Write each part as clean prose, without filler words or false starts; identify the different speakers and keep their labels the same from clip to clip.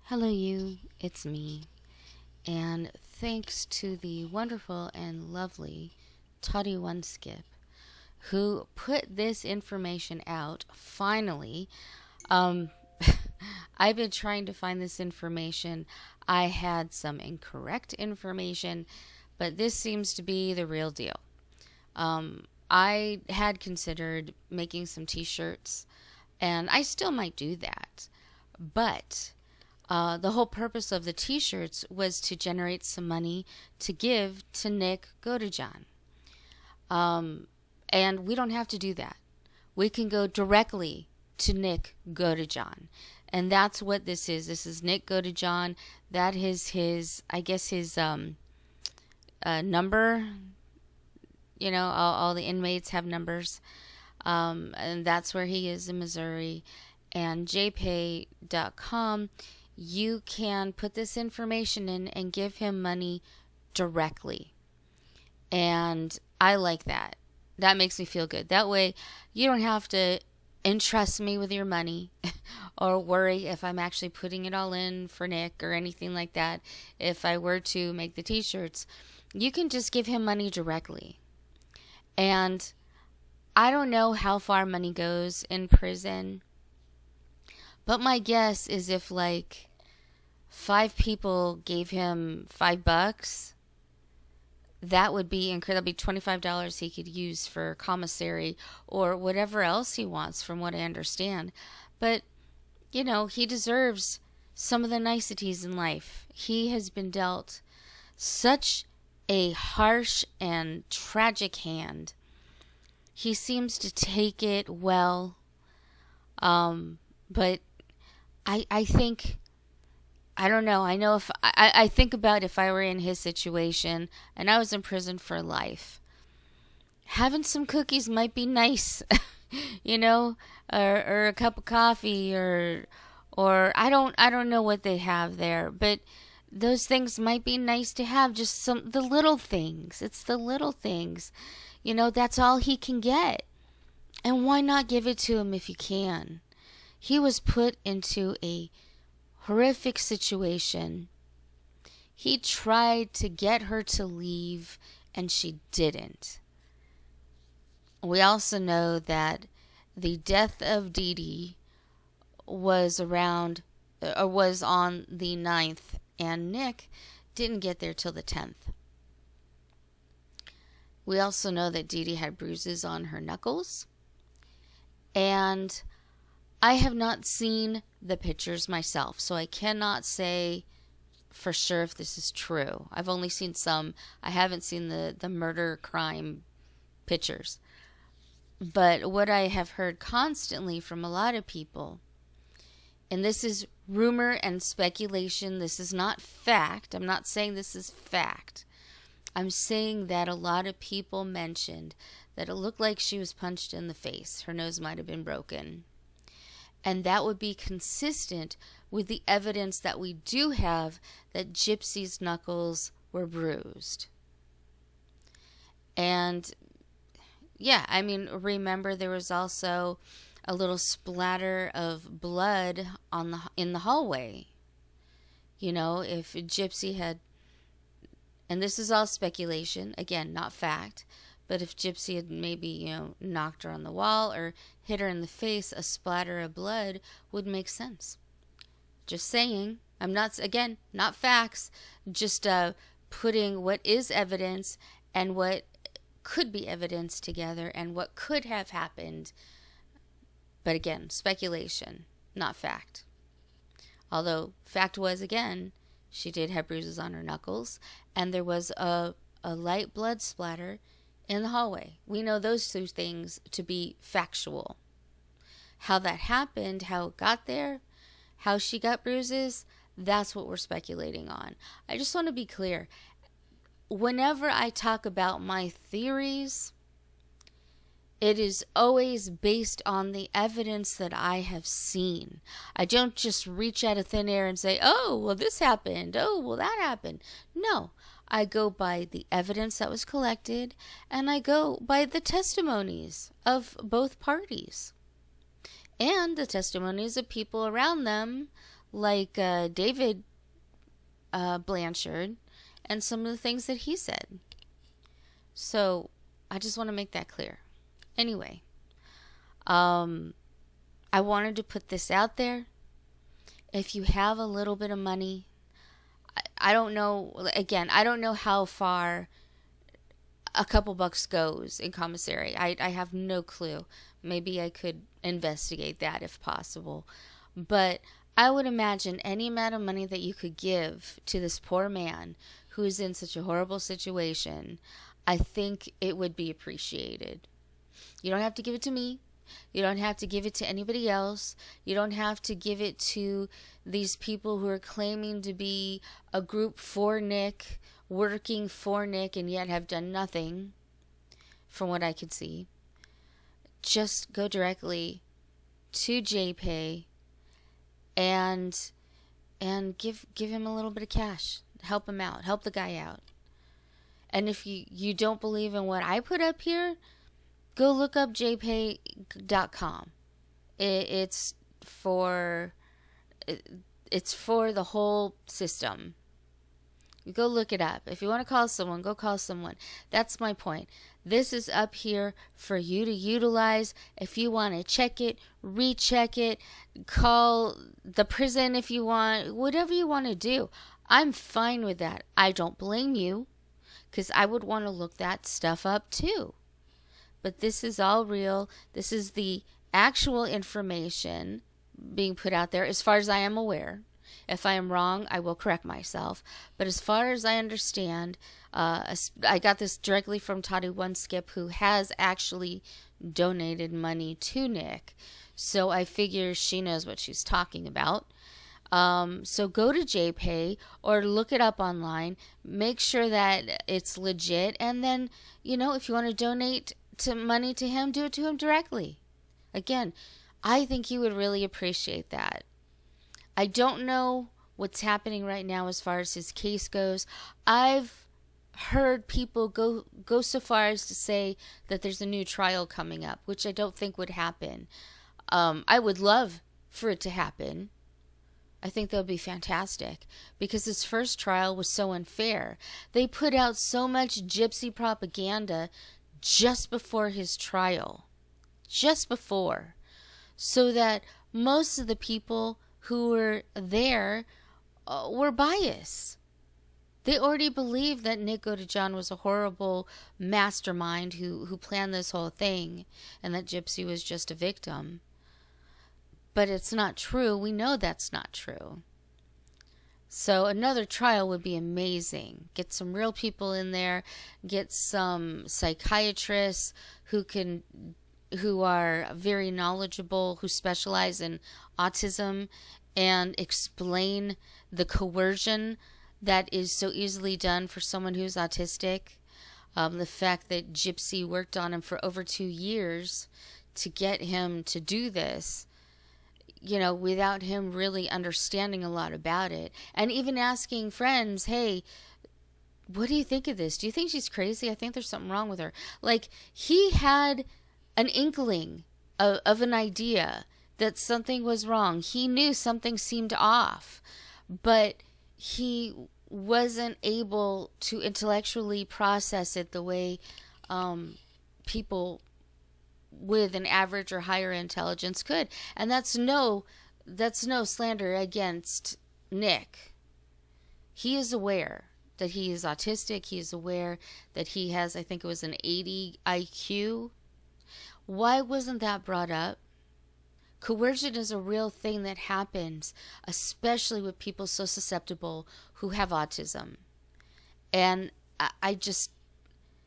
Speaker 1: Hello, you. It's me. And thanks to the wonderful and lovely Toddy One Skip, who put this information out finally. Um, I've been trying to find this information. I had some incorrect information, but this seems to be the real deal. I had considered making some t shirts, and I still might do that. But the whole purpose of the t-shirts was to generate some money to give to Nick Godejohn. And we don't have to do that. We can go directly to Nick Godejohn. And that's what this is. This is Nick Godejohn. That is his, I guess his number. You know, all the inmates have numbers. And that's where he is in Missouri. And jpay.com, you can put this information in and give him money directly. And I like that. That makes me feel good. That way, you don't have to entrust me with your money or worry if I'm actually putting it all in for Nick or anything like that. If I were to make the t-shirts, you can just give him money directly. And I don't know how far money goes in prison, but my guess is if like 5 people gave him $5, that would be incredible. That'd be $25 he could use for commissary or whatever else he wants, from what I understand. But, you know, he deserves some of the niceties in life. He has been dealt such a harsh and tragic hand. He seems to take it well. But I think, I don't know. I know if I think about if I were in his situation and I was in prison for life, having some cookies might be nice, you know, or a cup of coffee or I don't know what they have there, but those things might be nice to have. Just the little things. It's the little things, you know. That's all he can get, and why not give it to him if you can? He was put into a horrific situation. He tried to get her to leave, and she didn't. We also know that the death of Dee Dee was on the 9th, and Nick didn't get there till the 10th. We also know that Dee Dee had bruises on her knuckles, and I have not seen the pictures myself, so I cannot say for sure if this is true. I've only seen some. I haven't seen the murder crime pictures. But what I have heard constantly from a lot of people, and this is rumor and speculation, this is not fact. I'm not saying this is fact. I'm saying that a lot of people mentioned that it looked like she was punched in the face. Her nose might have been broken. And that would be consistent with the evidence that we do have that Gypsy's knuckles were bruised. And yeah, I mean, remember there was also a little splatter of blood in the hallway. You know, if Gypsy had, and this is all speculation, again, not fact, but if Gypsy had maybe, you know, knocked her on the wall or hit her in the face, a splatter of blood would make sense. Just saying. I'm not, again, not facts, just putting what is evidence and what could be evidence together and what could have happened. But again, speculation, not fact. Although fact was, again, she did have bruises on her knuckles, and there was a light blood splatter in the hallway. We know those 2 things to be factual. How that happened, how it got there, how she got bruises, that's what we're speculating on. I just want to be clear. Whenever I talk about my theories, it is always based on the evidence that I have seen. I don't just reach out of thin air and say, oh, well, this happened. Oh, well, that happened. No. I go by the evidence that was collected, and I go by the testimonies of both parties and the testimonies of people around them, like David Blanchard and some of the things that he said. So I just want to make that clear. Anyway, I wanted to put this out there. If you have a little bit of money, I don't know, again, I don't know how far a couple bucks goes in commissary. I have no clue. Maybe I could investigate that if possible. But I would imagine any amount of money that you could give to this poor man who is in such a horrible situation, I think it would be appreciated. You don't have to give it to me. You don't have to give it to anybody else. You don't have to give it to these people who are claiming to be a group for Nick, working for Nick, and yet have done nothing, from what I could see. Just go directly to JPay and give him a little bit of cash. Help him out. Help the guy out. And if you don't believe in what I put up here, go look up jpay.com. It's for the whole system. You go look it up. If you want to call someone, go call someone. That's my point. This is up here for you to utilize. If you want to check it, recheck it, call the prison if you want, whatever you want to do. I'm fine with that. I don't blame you, because I would want to look that stuff up too. But this is all real. This is the actual information being put out there as far as I am aware. If I am wrong, I will correct myself. But as far as I understand, I got this directly from Toddy One Skip, who has actually donated money to Nick. So I figure she knows what she's talking about. So go to JPay or look it up online. Make sure that it's legit. And then, if you want to donate money to him, do it to him directly. Again, I think he would really appreciate that. I don't know what's happening right now as far as his case goes. I've heard people go so far as to say that there's a new trial coming up, which I don't think would happen. I would love for it to happen. I think that would be fantastic, because his first trial was so unfair. They put out so much gypsy propaganda just before his trial. Just before. So that most of the people who were there were biased. They already believed that Nick Godejohn was a horrible mastermind who planned this whole thing, and that Gypsy was just a victim. But it's not true. We know that's not true. So another trial would be amazing. Get some real people in there. Get some psychiatrists who are very knowledgeable, who specialize in autism, and explain the coercion that is so easily done for someone who's autistic. The fact that Gypsy worked on him for over 2 years to get him to do this, without him really understanding a lot about it. And even asking friends, hey, what do you think of this? Do you think she's crazy? I think there's something wrong with her. Like, he had an inkling of an idea that something was wrong. He knew something seemed off, but he wasn't able to intellectually process it the way people with an average or higher intelligence could. And that's no slander against Nick. He is aware that he is autistic. He is aware that he has, I think it was an 80 IQ. Why wasn't that brought up? Coercion is a real thing that happens, especially with people so susceptible who have autism. And I just,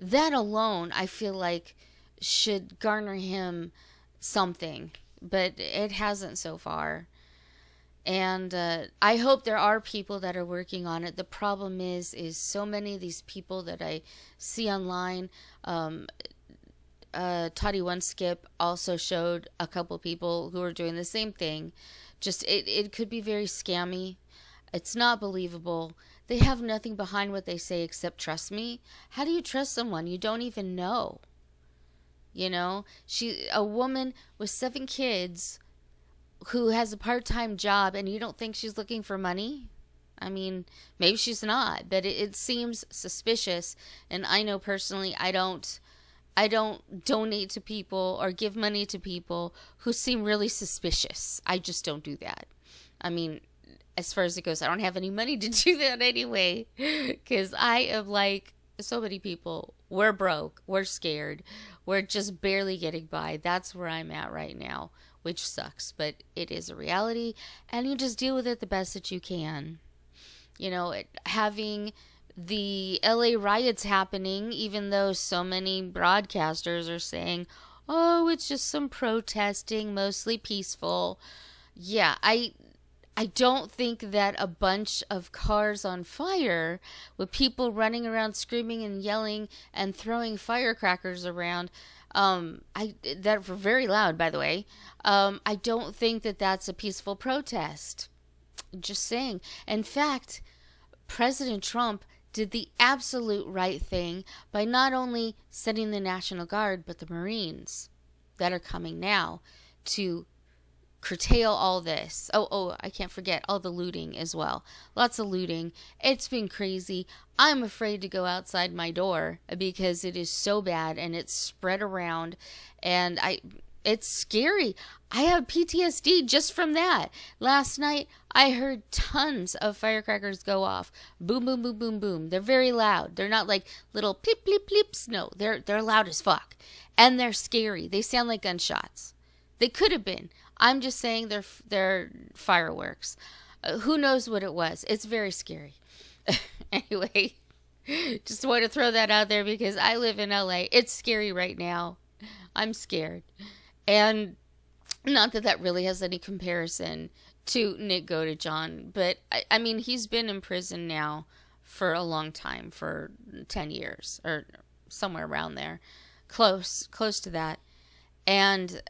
Speaker 1: that alone, I feel like should garner him something, but it hasn't so far. And I hope there are people that are working on it. The problem is so many of these people that I see online. Toddy One Skip also showed a couple people who are doing the same thing. Just it could be very scammy. It's not believable. They have nothing behind what they say except trust me. How do you trust someone you don't even know? A woman with 7 kids who has a part-time job, and you don't think she's looking for money? I mean, maybe she's not, but it seems suspicious. And I know personally, I don't donate to people or give money to people who seem really suspicious. I just don't do that. I mean, as far as it goes, I don't have any money to do that anyway, because I am like so many people. We're broke, we're scared, we're just barely getting by. That's where I'm at right now, which sucks, but it is a reality, and you just deal with it the best that you can. Having the LA riots happening, even though so many broadcasters are saying, oh, it's just some protesting, mostly peaceful. Yeah, I don't think that a bunch of cars on fire with people running around screaming and yelling and throwing firecrackers around, that were very loud, by the way. I don't think that that's a peaceful protest. Just saying. In fact, President Trump did the absolute right thing by not only sending the National Guard, but the Marines that are coming now to curtail all this. Oh, I can't forget all the looting as well. Lots of looting. It's been crazy. I'm afraid to go outside my door because it is so bad and it's spread around, and it's scary. I have PTSD just from that. Last night, I heard tons of firecrackers go off. Boom, boom, boom, boom, boom. They're very loud. They're not like little pleep, pleep, pleeps. No, they're loud as fuck. And they're scary. They sound like gunshots. They could have been. I'm just saying they're fireworks. Who knows what it was? It's very scary. Anyway, just want to throw that out there because I live in LA. It's scary right now. I'm scared. And not that that really has any comparison to Nick Godejohn, but I mean, he's been in prison now for a long time, for 10 years or somewhere around there, close to that. And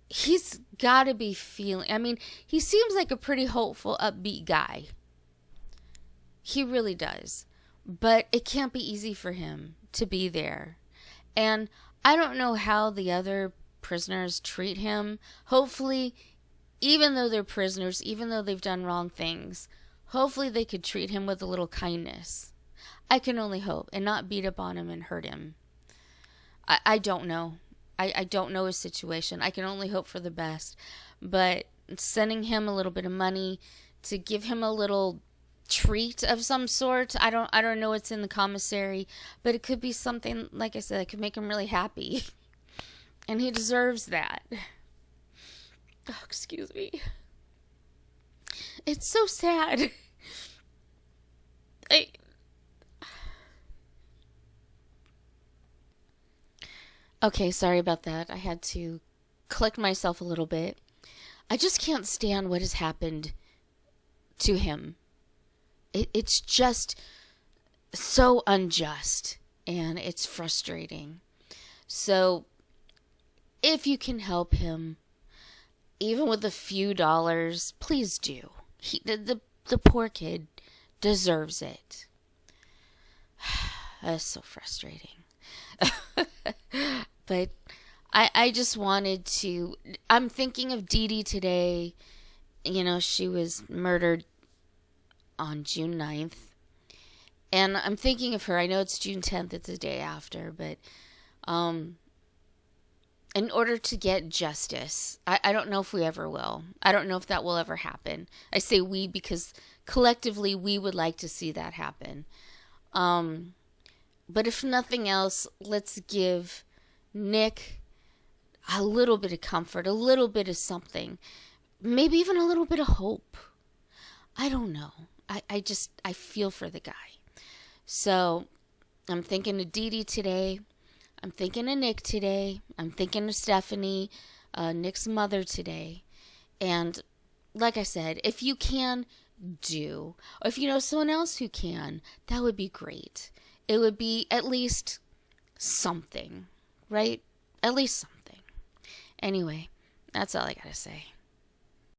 Speaker 1: he's got to be feeling, I mean, he seems like a pretty hopeful, upbeat guy. He really does. But it can't be easy for him to be there. And I don't know how the other prisoners treat him. Hopefully, even though they're prisoners, even though they've done wrong things, hopefully they could treat him with a little kindness. I can only hope, and not beat up on him and hurt him. I don't know. I don't know his situation. I can only hope for the best. But sending him a little bit of money to give him a little treat of some sort. I don't know what's in the commissary, but it could be something, like I said, that could make him really happy. And he deserves that. Oh, excuse me. It's so sad. Okay, sorry about that. I had to collect myself a little bit. I just can't stand what has happened to him. It's just so unjust, and it's frustrating. So, if you can help him, even with a few dollars, please do. The poor kid deserves it. That's so frustrating. But I just wanted to, I'm thinking of Dee Dee today. She was murdered on June 9th. And I'm thinking of her. I know it's June 10th. It's the day after. But in order to get justice, I don't know if we ever will. I don't know if that will ever happen. I say we because collectively we would like to see that happen. But if nothing else, let's give Nick a little bit of comfort, a little bit of something. Maybe even a little bit of hope. I don't know. I feel for the guy. So, I'm thinking of Dee Dee today. I'm thinking of Nick today. I'm thinking of Stephanie, Nick's mother today. And, like I said, if you can, do. Or if you know someone else who can, that would be great. It would be at least something, right? At least something. Anyway, that's all I gotta say.